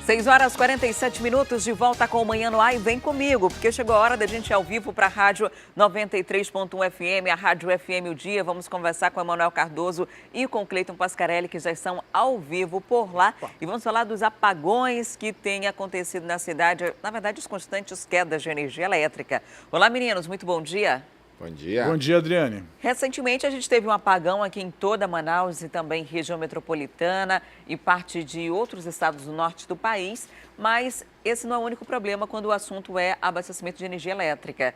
6h47, de volta com o Manhã no Ar, e vem comigo, porque chegou a hora da gente ir ao vivo para a Rádio 93.1 FM, a Rádio FM O Dia. Vamos conversar com o Emanuel Cardoso e com o Cleiton Pascarelli, que já estão ao vivo por lá. E vamos falar dos apagões que têm acontecido na cidade, na verdade, as constantes quedas de energia elétrica. Olá, meninos, muito bom dia. Bom dia. Bom dia, Adriane. Recentemente, a gente teve um apagão aqui em toda Manaus e também região metropolitana e parte de outros estados do norte do país, mas esse não é o único problema quando o assunto é abastecimento de energia elétrica.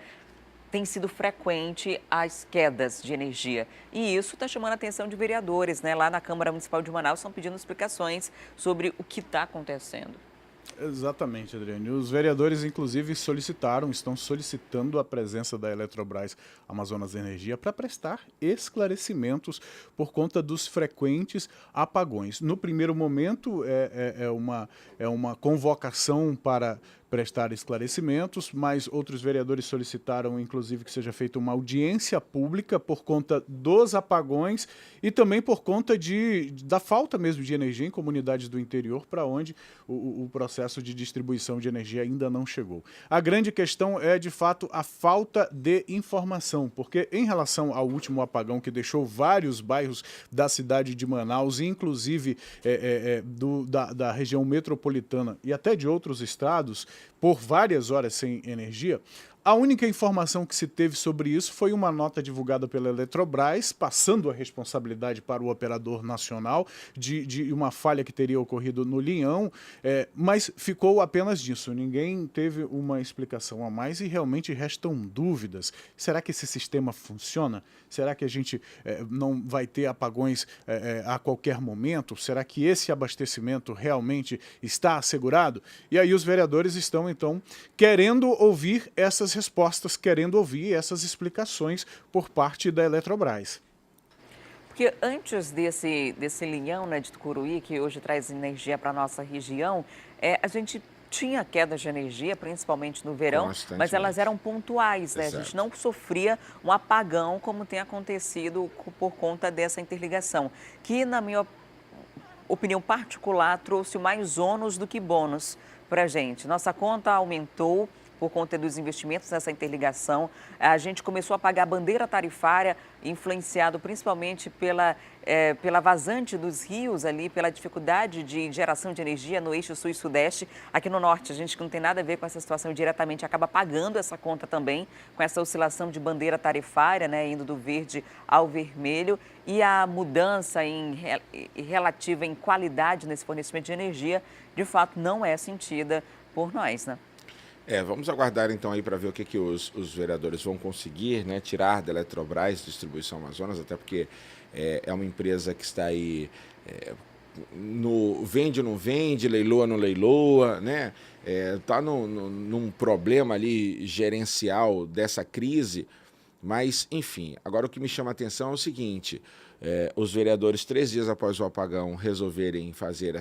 Tem sido frequente as quedas de energia e isso está chamando a atenção de vereadores, né? Lá na Câmara Municipal de Manaus estão pedindo explicações sobre o que está acontecendo. Exatamente, Adriane. Os vereadores, inclusive, estão solicitando a presença da Eletrobras Amazonas Energia para prestar esclarecimentos por conta dos frequentes apagões. No primeiro momento, é uma convocação para prestar esclarecimentos, mas outros vereadores solicitaram, inclusive, que seja feita uma audiência pública por conta dos apagões e também por conta da falta mesmo de energia em comunidades do interior, para onde o processo de distribuição de energia ainda não chegou. A grande questão é, de fato, a falta de informação, porque em relação ao último apagão que deixou vários bairros da cidade de Manaus, inclusive da região metropolitana e até de outros estados, por várias horas sem energia, a única informação que se teve sobre isso foi uma nota divulgada pela Eletrobras, passando a responsabilidade para o operador nacional de uma falha que teria ocorrido no linhão, mas ficou apenas disso. Ninguém teve uma explicação a mais e realmente restam dúvidas. Será que esse sistema funciona? Será que a gente não vai ter apagões a qualquer momento? Será que esse abastecimento realmente está assegurado? E aí os vereadores estão, então, querendo ouvir essas respostas, querendo ouvir essas explicações por parte da Eletrobras. Porque antes desse linhão, né, de Tucuruí, que hoje traz energia para a nossa região, a gente tinha quedas de energia, principalmente no verão, mas elas eram pontuais, né? A gente não sofria um apagão como tem acontecido por conta dessa interligação, que, na minha opinião particular, trouxe mais ônus do que bônus para a gente. Nossa conta aumentou por conta dos investimentos nessa interligação. A gente começou a pagar bandeira tarifária, influenciado principalmente pela vazante dos rios ali, pela dificuldade de geração de energia no eixo sul e sudeste. Aqui no norte, a gente que não tem nada a ver com essa situação diretamente acaba pagando essa conta também, com essa oscilação de bandeira tarifária, né, indo do verde ao vermelho. E a mudança relativa em qualidade nesse fornecimento de energia, de fato, não é sentida por nós, né? Vamos aguardar então aí para ver o que os vereadores vão conseguir, né, tirar da Eletrobras Distribuição Amazonas, até porque é uma empresa que está aí no vende ou não vende, leiloa ou não leiloa, né? Está num problema ali gerencial dessa crise, mas enfim, agora o que me chama a atenção é o seguinte: os vereadores, 3 dias após o apagão, resolverem fazer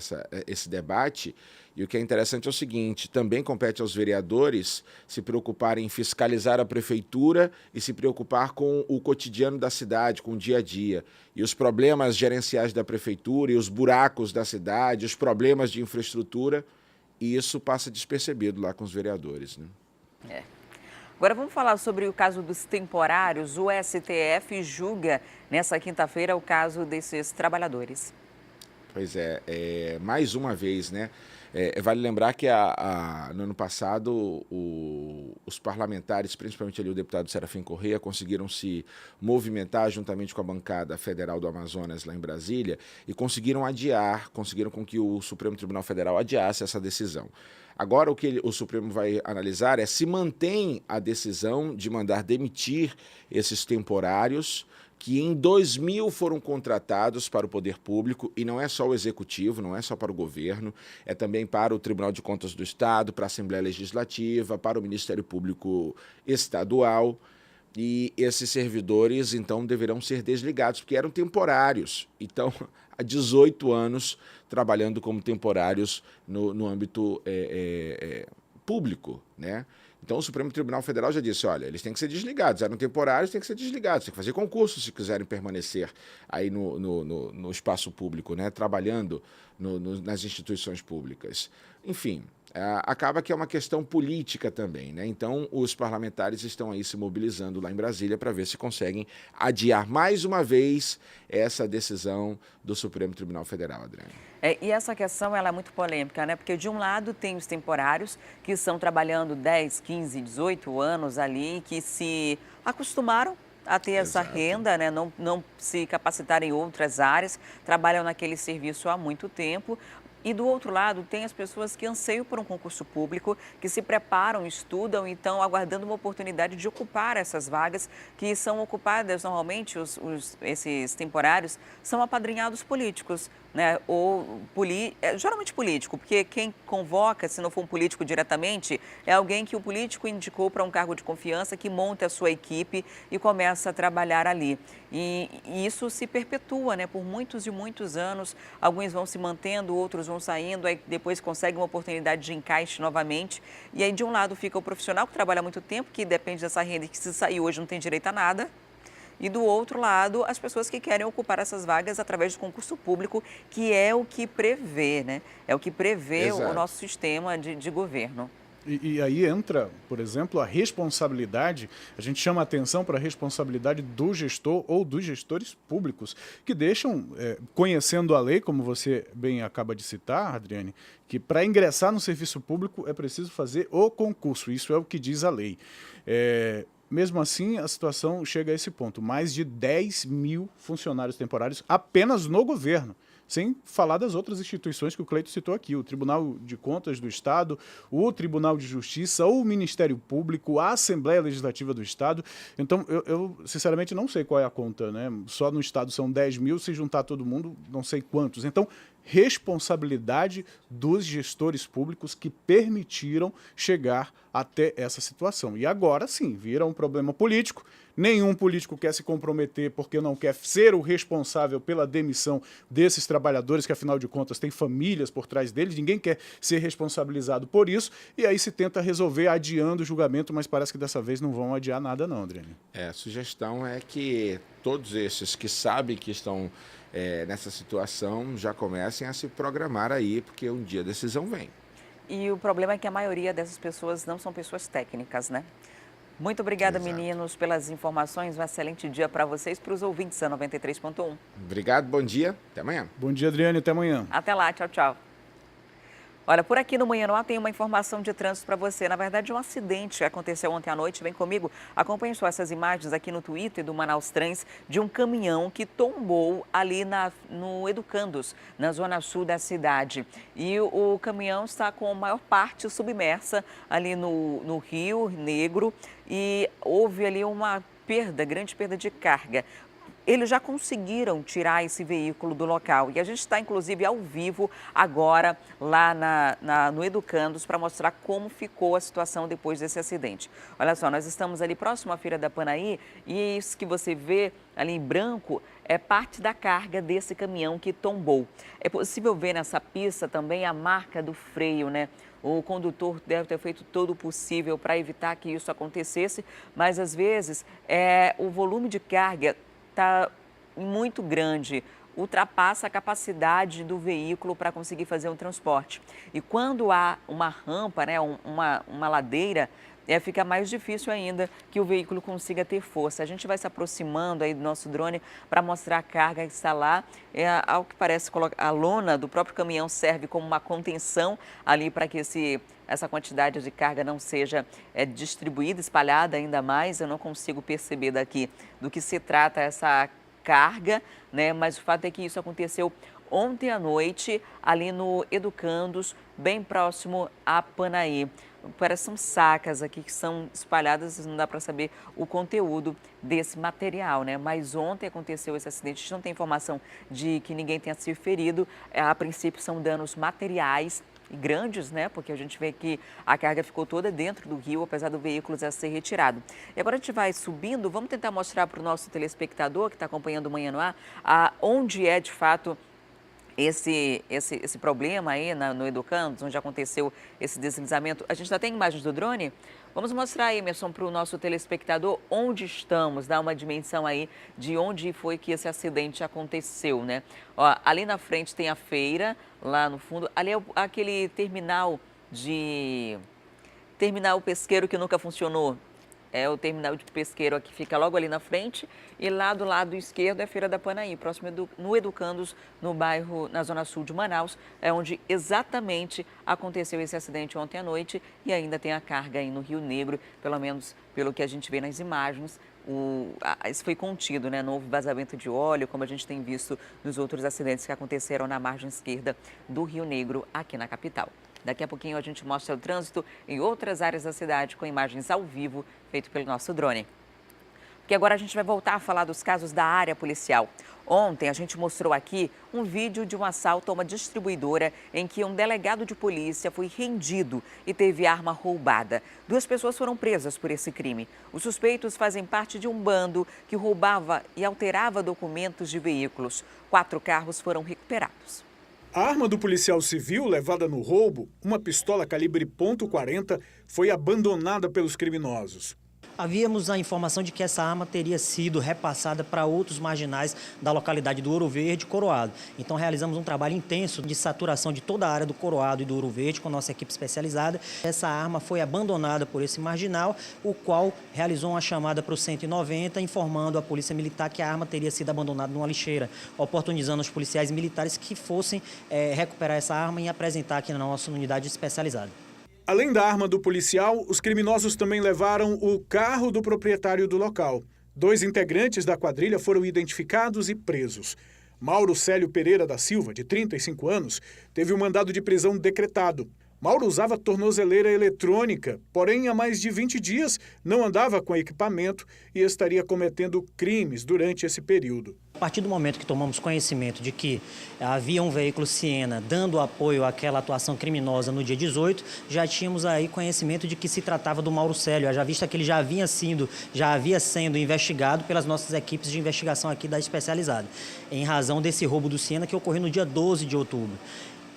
esse debate. E o que é interessante é o seguinte: também compete aos vereadores se preocuparem em fiscalizar a prefeitura e se preocupar com o cotidiano da cidade, com o dia a dia. E os problemas gerenciais da prefeitura e os buracos da cidade, os problemas de infraestrutura, e isso passa despercebido lá com os vereadores, né? Agora vamos falar sobre o caso dos temporários. O STF julga nessa quinta-feira o caso desses trabalhadores. Pois mais uma vez, né? Vale lembrar que no ano passado os parlamentares, principalmente ali o deputado Serafim Corrêa, conseguiram se movimentar juntamente com a bancada federal do Amazonas lá em Brasília e conseguiram com que o Supremo Tribunal Federal adiasse essa decisão. Agora o que o Supremo vai analisar é se mantém a decisão de mandar demitir esses temporários que em 2000 foram contratados para o poder público, e não é só o executivo, não é só para o governo, é também para o Tribunal de Contas do Estado, para a Assembleia Legislativa, para o Ministério Público Estadual. E esses servidores, então, deverão ser desligados, porque eram temporários. Então, há 18 anos trabalhando como temporários no âmbito público, né? Então, o Supremo Tribunal Federal já disse, olha, eles têm que ser desligados, eram temporários, têm que ser desligados, tem que fazer concurso se quiserem permanecer aí no espaço público, né, trabalhando nas instituições públicas. Enfim, acaba que é uma questão política também, né? Então, os parlamentares estão aí se mobilizando lá em Brasília para ver se conseguem adiar mais uma vez essa decisão do Supremo Tribunal Federal, Adriane. E essa questão ela é muito polêmica, né? Porque de um lado tem os temporários que estão trabalhando 10, 15, 18 anos ali, que se acostumaram a ter essa renda, né? Não se capacitaram em outras áreas, trabalham naquele serviço há muito tempo. E do outro lado, tem as pessoas que anseiam por um concurso público, que se preparam, estudam e estão aguardando uma oportunidade de ocupar essas vagas, que são ocupadas normalmente, esses temporários, são apadrinhados políticos, né? Ou geralmente político, porque quem convoca, se não for um político diretamente, é alguém que o político indicou para um cargo de confiança, que monta a sua equipe e começa a trabalhar ali. E isso se perpetua, né? Por muitos e muitos anos, alguns vão se mantendo, outros vão saindo, aí depois conseguem uma oportunidade de encaixe novamente. E aí, de um lado, fica o profissional que trabalha há muito tempo, que depende dessa renda e que se sair hoje não tem direito a nada. E do outro lado, as pessoas que querem ocupar essas vagas através do concurso público, que é o que prevê, né? É o que prevê Exato. o nosso sistema de governo. E aí entra, por exemplo, a responsabilidade, a gente chama a atenção para a responsabilidade do gestor ou dos gestores públicos, que deixam, conhecendo a lei, como você bem acaba de citar, Adriane, que para ingressar no serviço público é preciso fazer o concurso, isso é o que diz a lei. Mesmo assim, a situação chega a esse ponto, mais de 10 mil funcionários temporários apenas no governo. Sem falar das outras instituições que o Cleito citou aqui, o Tribunal de Contas do Estado, o Tribunal de Justiça, o Ministério Público, a Assembleia Legislativa do Estado. Então, eu sinceramente não sei qual é a conta, né? Só no Estado são 10 mil, se juntar todo mundo, não sei quantos. Então, responsabilidade dos gestores públicos que permitiram chegar até essa situação. E agora sim, vira um problema político. Nenhum político quer se comprometer porque não quer ser o responsável pela demissão desses trabalhadores, que afinal de contas tem famílias por trás deles, ninguém quer ser responsabilizado por isso, e aí se tenta resolver adiando o julgamento, mas parece que dessa vez não vão adiar nada não, Adriane. A sugestão é que todos esses que sabem que estão nessa situação já comecem a se programar aí, porque um dia a decisão vem. E o problema é que a maioria dessas pessoas não são pessoas técnicas, né? Muito obrigada, Exato. Meninos, pelas informações. Um excelente dia para vocês, para os ouvintes da 93.1. Obrigado, bom dia, até amanhã. Bom dia, Adriane, até amanhã. Até lá, tchau, tchau. Olha, por aqui no Manhã no Ar tem uma informação de trânsito para você. Na verdade, um acidente que aconteceu ontem à noite. Vem comigo, acompanhe só essas imagens aqui no Twitter do Manaus Trans, de um caminhão que tombou ali no Educandos, na zona sul da cidade. E o caminhão está com a maior parte submersa ali no Rio Negro e houve ali uma grande perda de carga. Eles já conseguiram tirar esse veículo do local e a gente está, inclusive, ao vivo agora lá no Educandos para mostrar como ficou a situação depois desse acidente. Olha só, nós estamos ali próximo à Feira da Panaí e isso que você vê ali em branco é parte da carga desse caminhão que tombou. É possível ver nessa pista também a marca do freio, né? O condutor deve ter feito todo o possível para evitar que isso acontecesse, mas às vezes o volume de carga está muito grande, ultrapassa a capacidade do veículo para conseguir fazer um transporte. E quando há uma rampa, né, uma ladeira, fica mais difícil ainda que o veículo consiga ter força. A gente vai se aproximando aí do nosso drone para mostrar a carga que está lá. Ao que parece, a lona do próprio caminhão serve como uma contenção ali para que essa quantidade de carga não seja distribuída, espalhada ainda mais. Eu não consigo perceber daqui do que se trata essa carga, né? Mas o fato é que isso aconteceu ontem à noite, ali no Educandos, bem próximo a Panaí. São sacas aqui que são espalhadas, não dá para saber o conteúdo desse material, né? Mas ontem aconteceu esse acidente, a gente não tem informação de que ninguém tenha se ferido. A princípio são danos materiais e grandes, né? Porque a gente vê que a carga ficou toda dentro do rio, apesar do veículo já ser retirado. E agora a gente vai subindo, vamos tentar mostrar para o nosso telespectador que está acompanhando o Manhã no Ar, onde é de fato esse problema aí no Educandos, onde aconteceu esse deslizamento. A gente já tem imagens do drone? Vamos mostrar, Emerson, para o nosso telespectador onde estamos, dar uma dimensão aí de onde foi que esse acidente aconteceu, né? Ó, ali na frente tem a feira, lá no fundo, ali é aquele terminal pesqueiro que nunca funcionou. É o terminal de pesqueiro que fica logo ali na frente e lá do lado esquerdo é a Feira da Panaí, próximo no Educandos, no bairro, na zona sul de Manaus, é onde exatamente aconteceu esse acidente ontem à noite e ainda tem a carga aí no Rio Negro, pelo menos pelo que a gente vê nas imagens. Isso foi contido, né? Não houve vazamento de óleo, como a gente tem visto nos outros acidentes que aconteceram na margem esquerda do Rio Negro, aqui na capital. Daqui a pouquinho a gente mostra o trânsito em outras áreas da cidade com imagens ao vivo, feito pelo nosso drone. Porque agora a gente vai voltar a falar dos casos da área policial. Ontem a gente mostrou aqui um vídeo de um assalto a uma distribuidora em que um delegado de polícia foi rendido e teve arma roubada. 2 pessoas foram presas por esse crime. Os suspeitos fazem parte de um bando que roubava e alterava documentos de veículos. 4 carros foram recuperados. A arma do policial civil levada no roubo, uma pistola calibre .40, foi abandonada pelos criminosos. Havíamos a informação de que essa arma teria sido repassada para outros marginais da localidade do Ouro Verde e Coroado. Então realizamos um trabalho intenso de saturação de toda a área do Coroado e do Ouro Verde com nossa equipe especializada. Essa arma foi abandonada por esse marginal, o qual realizou uma chamada para o 190 informando a Polícia Militar que a arma teria sido abandonada numa lixeira, oportunizando os policiais militares que fossem recuperar essa arma e apresentar aqui na nossa unidade especializada. Além da arma do policial, os criminosos também levaram o carro do proprietário do local. 2 integrantes da quadrilha foram identificados e presos. Mauro Célio Pereira da Silva, de 35 anos, teve um mandado de prisão decretado. Mauro usava tornozeleira eletrônica, porém há mais de 20 dias não andava com equipamento e estaria cometendo crimes durante esse período. A partir do momento que tomamos conhecimento de que havia um veículo Siena dando apoio àquela atuação criminosa no dia 18, já tínhamos aí conhecimento de que se tratava do Mauro Célio, já vista que ele já havia sendo investigado pelas nossas equipes de investigação aqui da especializada, em razão desse roubo do Siena que ocorreu no dia 12 de outubro.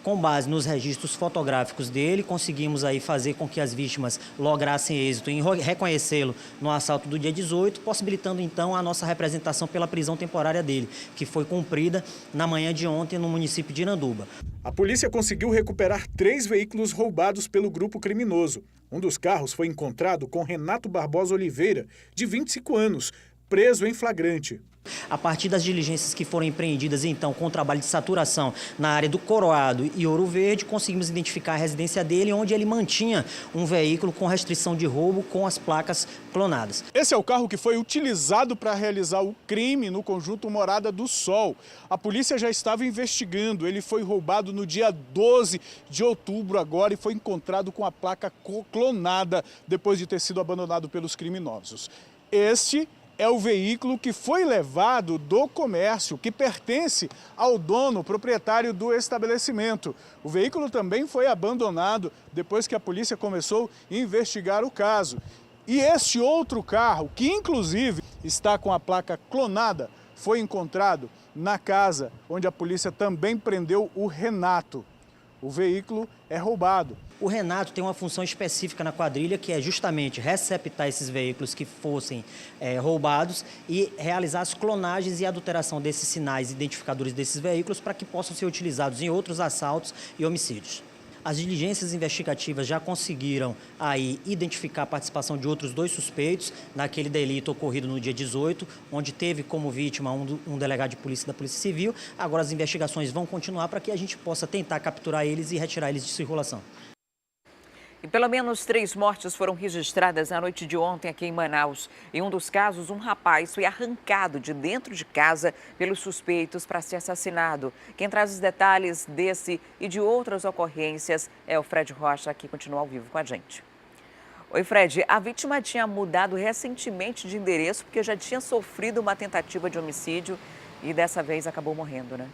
Com base nos registros fotográficos dele, conseguimos aí fazer com que as vítimas lograssem êxito em reconhecê-lo no assalto do dia 18, possibilitando então a nossa representação pela prisão temporária dele, que foi cumprida na manhã de ontem no município de Iranduba. A polícia conseguiu recuperar 3 veículos roubados pelo grupo criminoso. Um dos carros foi encontrado com Renato Barbosa Oliveira, de 25 anos, preso em flagrante. A partir das diligências que foram empreendidas, então, com o trabalho de saturação na área do Coroado e Ouro Verde, conseguimos identificar a residência dele, onde ele mantinha um veículo com restrição de roubo com as placas clonadas. Esse é o carro que foi utilizado para realizar o crime no conjunto Morada do Sol. A polícia já estava investigando. Ele foi roubado no dia 12 de outubro agora e foi encontrado com a placa clonada depois de ter sido abandonado pelos criminosos. Este é o veículo que foi levado do comércio, que pertence ao dono, proprietário do estabelecimento. O veículo também foi abandonado depois que a polícia começou a investigar o caso. E este outro carro, que inclusive está com a placa clonada, foi encontrado na casa onde a polícia também prendeu o Renato. O veículo é roubado. O Renato tem uma função específica na quadrilha, que é justamente receptar esses veículos que fossem roubados e realizar as clonagens e adulteração desses sinais identificadores desses veículos para que possam ser utilizados em outros assaltos e homicídios. As diligências investigativas já conseguiram aí identificar a participação de outros 2 suspeitos naquele delito ocorrido no dia 18, onde teve como vítima um delegado de polícia da Polícia Civil. Agora as investigações vão continuar para que a gente possa tentar capturar eles e retirar eles de circulação. E pelo menos 3 mortes foram registradas na noite de ontem aqui em Manaus. Em um dos casos, um rapaz foi arrancado de dentro de casa pelos suspeitos para ser assassinado. Quem traz os detalhes desse e de outras ocorrências é o Fred Rocha, que continua ao vivo com a gente. Oi, Fred. A vítima tinha mudado recentemente de endereço porque já tinha sofrido uma tentativa de homicídio e dessa vez acabou morrendo, né?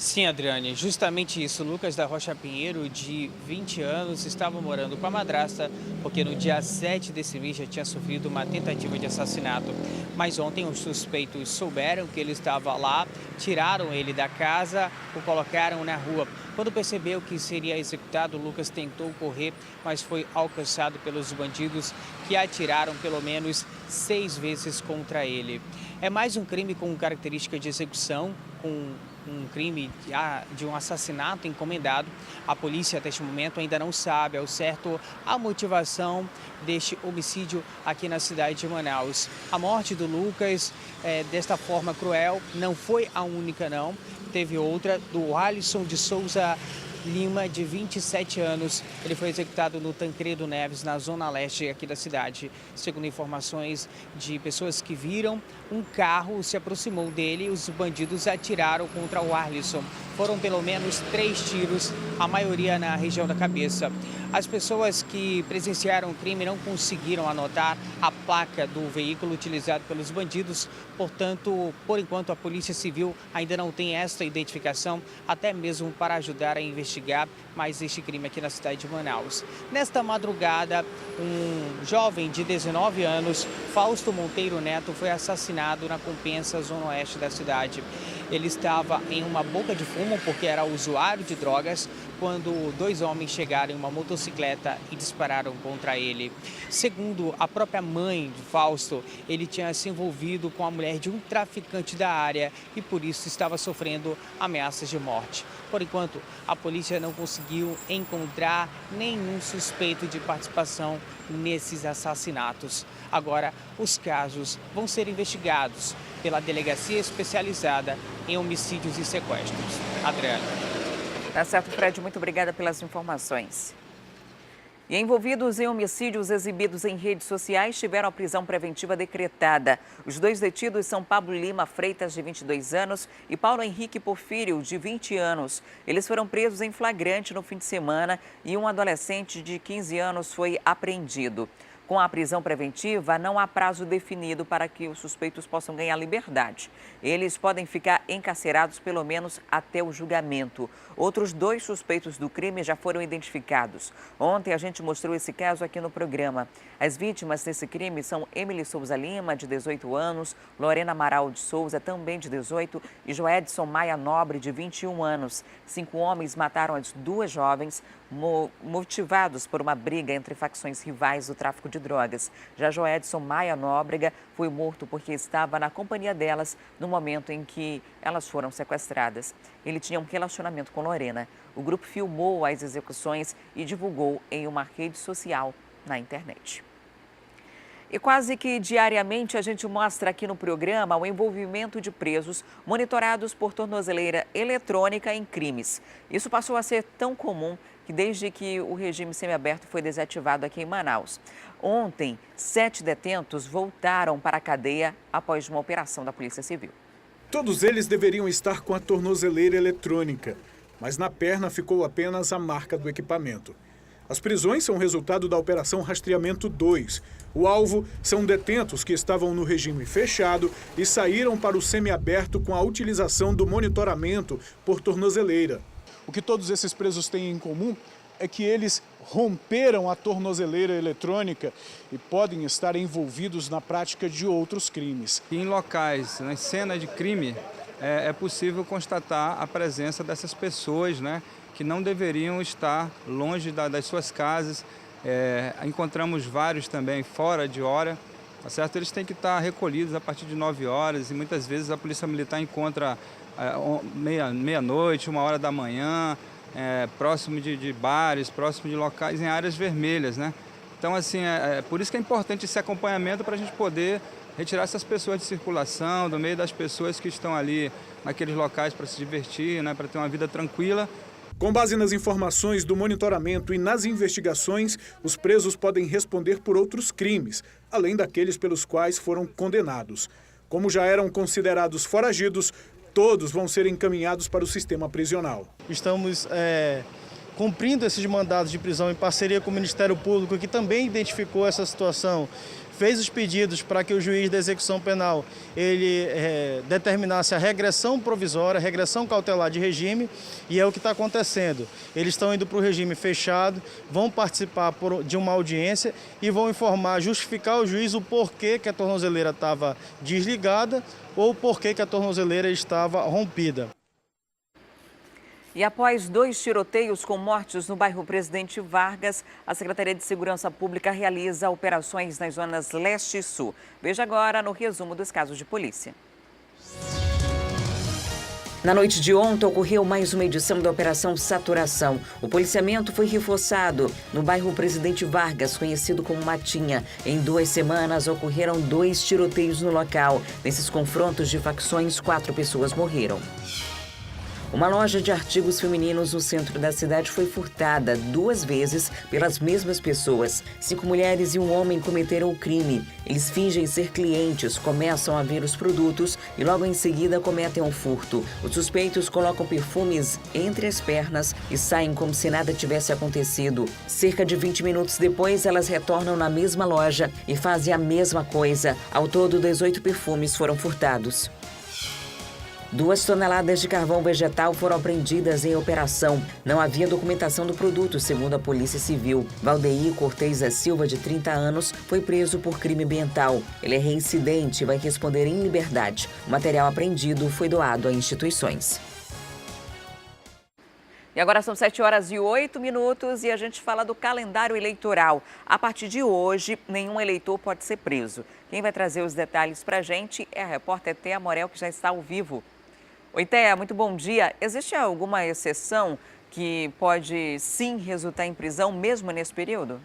Sim, Adriane, justamente isso. Lucas da Rocha Pinheiro, de 20 anos, estava morando com a madrasta, porque no dia 7 desse mês já tinha sofrido uma tentativa de assassinato. Mas ontem os suspeitos souberam que ele estava lá, tiraram ele da casa, o colocaram na rua. Quando percebeu que seria executado, Lucas tentou correr, mas foi alcançado pelos bandidos que atiraram pelo menos 6 vezes contra ele. É mais um crime com característica de execução, com um crime de um assassinato encomendado. A polícia, até este momento, ainda não sabe ao certo a motivação deste homicídio aqui na cidade de Manaus. A morte do Lucas, desta forma cruel, não foi a única, não. Teve outra, do Alisson de Souza Lima, de 27 anos. Ele foi executado no Tancredo Neves, na zona leste aqui da cidade. Segundo informações de pessoas que viram, um carro se aproximou dele e os bandidos atiraram contra o Alisson. Foram pelo menos 3 tiros, a maioria na região da cabeça. As pessoas que presenciaram o crime não conseguiram anotar a placa do veículo utilizado pelos bandidos. Portanto, por enquanto, a Polícia Civil ainda não tem esta identificação, até mesmo para ajudar a investigar mais este crime aqui na cidade de Manaus. Nesta madrugada, um jovem de 19 anos, Fausto Monteiro Neto, foi assassinado na Compensa, zona oeste da cidade. Ele estava em uma boca de fumo porque era usuário de drogas, quando 2 homens chegaram em uma motocicleta e dispararam contra ele. Segundo a própria mãe de Fausto, ele tinha se envolvido com a mulher de um traficante da área e por isso estava sofrendo ameaças de morte. Por enquanto, a polícia não conseguiu encontrar nenhum suspeito de participação nesses assassinatos. Agora, os casos vão ser investigados pela Delegacia Especializada em Homicídios e Sequestros. Adriana. Tá certo, Fred. Muito obrigada pelas informações. E envolvidos em homicídios exibidos em redes sociais tiveram a prisão preventiva decretada. Os 2 detidos são Pablo Lima Freitas, de 22 anos, e Paulo Henrique Porfírio, de 20 anos. Eles foram presos em flagrante no fim de semana e um adolescente de 15 anos foi apreendido. Com a prisão preventiva, não há prazo definido para que os suspeitos possam ganhar liberdade. Eles podem ficar encarcerados pelo menos até o julgamento. Outros 2 suspeitos do crime já foram identificados. Ontem a gente mostrou esse caso aqui no programa. As vítimas desse crime são Emily Souza Lima, de 18 anos, Lorena Amaral de Souza, também de 18, e Joedson Maia Nobre, de 21 anos. 5 homens mataram as 2 jovens, motivados por uma briga entre facções rivais do tráfico de drogas. Já Joedson Maia Nóbrega foi morto porque estava na companhia delas no momento em que elas foram sequestradas. Ele tinha um relacionamento com Lorena. O grupo filmou as execuções e divulgou em uma rede social na internet. E quase que diariamente a gente mostra aqui no programa o envolvimento de presos monitorados por tornozeleira eletrônica em crimes. Isso passou a ser tão comum que desde que o regime semiaberto foi desativado aqui em Manaus. Ontem, 7 detentos voltaram para a cadeia após uma operação da Polícia Civil. Todos eles deveriam estar com a tornozeleira eletrônica, mas na perna ficou apenas a marca do equipamento. As prisões são resultado da Operação Rastreamento 2. O alvo são detentos que estavam no regime fechado e saíram para o semiaberto com a utilização do monitoramento por tornozeleira. O que todos esses presos têm em comum é que eles romperam a tornozeleira eletrônica e podem estar envolvidos na prática de outros crimes. Em locais, na cena de crime, é possível constatar a presença dessas pessoas, que não deveriam estar longe das suas casas. Encontramos vários também fora de hora, tá certo? Eles têm que estar recolhidos a partir de 9 horas e muitas vezes a Polícia Militar encontra meia-noite, 1h da manhã, próximo de bares, próximo de locais em áreas vermelhas, Então, assim, por isso que é importante esse acompanhamento para a gente poder retirar essas pessoas de circulação, do meio das pessoas que estão ali naqueles locais para se divertir, para ter uma vida tranquila. Com base nas informações do monitoramento e nas investigações, os presos podem responder por outros crimes, além daqueles pelos quais foram condenados. Como já eram considerados foragidos, todos vão ser encaminhados para o sistema prisional. Estamos cumprindo esses mandados de prisão em parceria com o Ministério Público, que também identificou essa situação, fez os pedidos para que o juiz da execução penal ele determinasse a regressão provisória, a regressão cautelar de regime, e é o que está acontecendo. Eles estão indo para o regime fechado, vão participar de uma audiência e vão informar, justificar ao juiz o porquê que a tornozeleira estava desligada ou o porquê que a tornozeleira estava rompida. E após 2 tiroteios com mortes no bairro Presidente Vargas, a Secretaria de Segurança Pública realiza operações nas zonas leste e sul. Veja agora no resumo dos casos de polícia. Na noite de ontem, ocorreu mais uma edição da Operação Saturação. O policiamento foi reforçado no bairro Presidente Vargas, conhecido como Matinha. Em 2 semanas, ocorreram 2 tiroteios no local. Nesses confrontos de facções, 4 pessoas morreram. Uma loja de artigos femininos no centro da cidade foi furtada 2 vezes pelas mesmas pessoas. 5 mulheres e um homem cometeram o crime. Eles fingem ser clientes, começam a ver os produtos e logo em seguida cometem um furto. Os suspeitos colocam perfumes entre as pernas e saem como se nada tivesse acontecido. Cerca de 20 minutos depois, elas retornam na mesma loja e fazem a mesma coisa. Ao todo, 18 perfumes foram furtados. 2 toneladas de carvão vegetal foram apreendidas em operação. Não havia documentação do produto, segundo a Polícia Civil. Valdeir Cortez da Silva, de 30 anos, foi preso por crime ambiental. Ele é reincidente e vai responder em liberdade. O material apreendido foi doado a instituições. E agora são 7h08 e a gente fala do calendário eleitoral. A partir de hoje, nenhum eleitor pode ser preso. Quem vai trazer os detalhes para a gente é a repórter Thea Morel, que já está ao vivo. Oi, Thea, muito bom dia. Existe alguma exceção que pode, sim, resultar em prisão mesmo nesse período?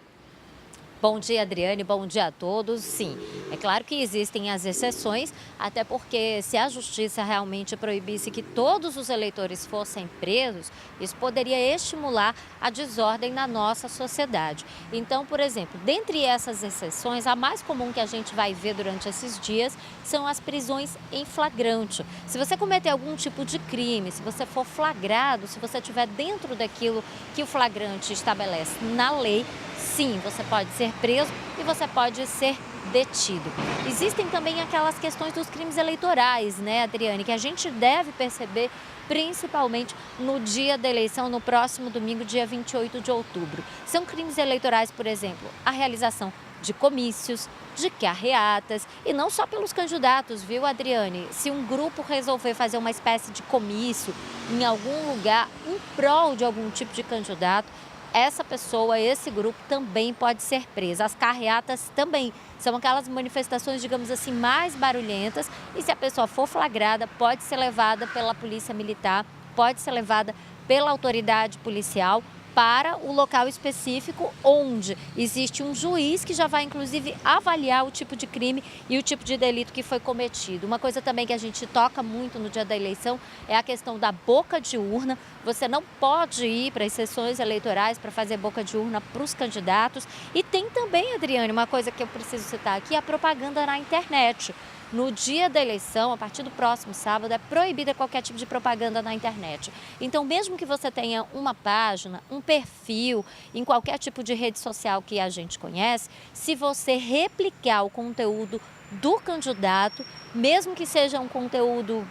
Bom dia, Adriane. Bom dia a todos. Sim, é claro que existem as exceções, até porque se a justiça realmente proibisse que todos os eleitores fossem presos, isso poderia estimular a desordem na nossa sociedade. Então, por exemplo, dentre essas exceções, a mais comum que a gente vai ver durante esses dias são as prisões em flagrante. Se você cometer algum tipo de crime, se você for flagrado, se você estiver dentro daquilo que o flagrante estabelece na lei, sim, você pode ser preso e você pode ser detido. Existem também aquelas questões dos crimes eleitorais, né, Adriane, que a gente deve perceber principalmente no dia da eleição, no próximo domingo, dia 28 de outubro. São crimes eleitorais, por exemplo, a realização de comícios, de carreatas, e não só pelos candidatos, viu, Adriane? Se um grupo resolver fazer uma espécie de comício em algum lugar em prol de algum tipo de candidato, essa pessoa, esse grupo também pode ser presa. As carreatas também são aquelas manifestações, digamos assim, mais barulhentas, e se a pessoa for flagrada, pode ser levada pela polícia militar, pode ser levada pela autoridade policial para o local específico onde existe um juiz que já vai, inclusive, avaliar o tipo de crime e o tipo de delito que foi cometido. Uma coisa também que a gente toca muito no dia da eleição é a questão da boca de urna. Você não pode ir para as sessões eleitorais para fazer boca de urna para os candidatos. E tem também, Adriane, uma coisa que eu preciso citar aqui, a propaganda na internet. No dia da eleição, a partir do próximo sábado, é proibida qualquer tipo de propaganda na internet. Então, mesmo que você tenha uma página, um perfil, em qualquer tipo de rede social que a gente conhece, se você replicar o conteúdo do candidato, mesmo que seja um conteúdo,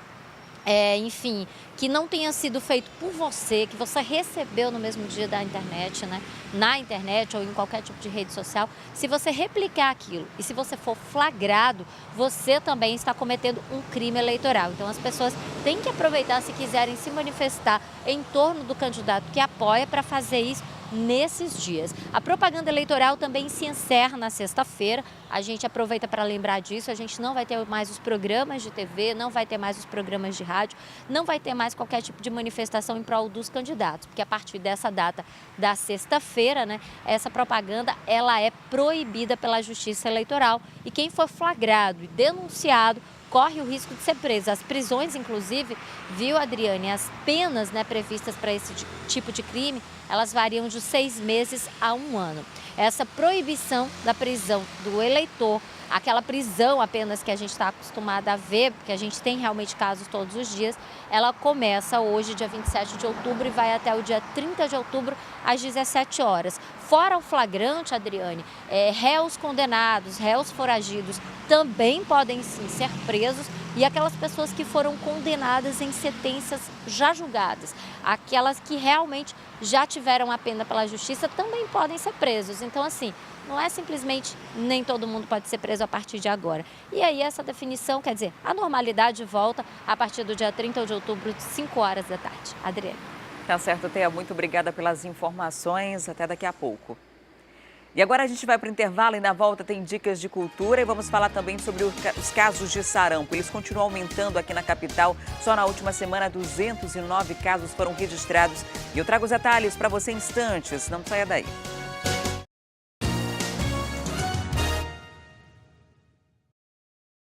enfim, que não tenha sido feito por você, que você recebeu no mesmo dia da internet, né? Na internet ou em qualquer tipo de rede social, se você replicar aquilo e se você for flagrado, você também está cometendo um crime eleitoral. Então as pessoas têm que aproveitar, se quiserem se manifestar em torno do candidato que apoia, para fazer isso nesses dias. A propaganda eleitoral também se encerra na sexta-feira. A gente aproveita para lembrar disso. A gente não vai ter mais os programas de TV, não vai ter mais os programas de rádio, não vai ter mais qualquer tipo de manifestação em prol dos candidatos, porque a partir dessa data da sexta-feira, né, essa propaganda ela é proibida pela Justiça Eleitoral, e quem for flagrado e denunciado corre o risco de ser preso. As prisões, inclusive, viu, Adriane, as penas, né, previstas para esse tipo de crime, elas variam de 6 meses a 1 ano. Essa proibição da prisão do eleitor aquela prisão apenas que a gente está acostumada a ver, porque a gente tem realmente casos todos os dias, ela começa hoje, dia 27 de outubro, e vai até o dia 30 de outubro, às 17 horas. Fora o flagrante, Adriane, réus condenados, réus foragidos também podem sim ser presos, e aquelas pessoas que foram condenadas em sentenças já julgadas, aquelas que realmente já tiveram a pena pela justiça, também podem ser presos. Então, assim, não é simplesmente nem todo mundo pode ser preso a partir de agora. E aí essa definição, quer dizer, a normalidade volta a partir do dia 30 de outubro, 5 horas da tarde. Adriane. Tá certo, Thea. Muito obrigada pelas informações. Até daqui a pouco. E agora a gente vai para o intervalo e na volta tem dicas de cultura e vamos falar também sobre os casos de sarampo. Eles continuam aumentando aqui na capital. Só na última semana, 209 casos foram registrados. E eu trago os detalhes para você em instantes. Não saia daí.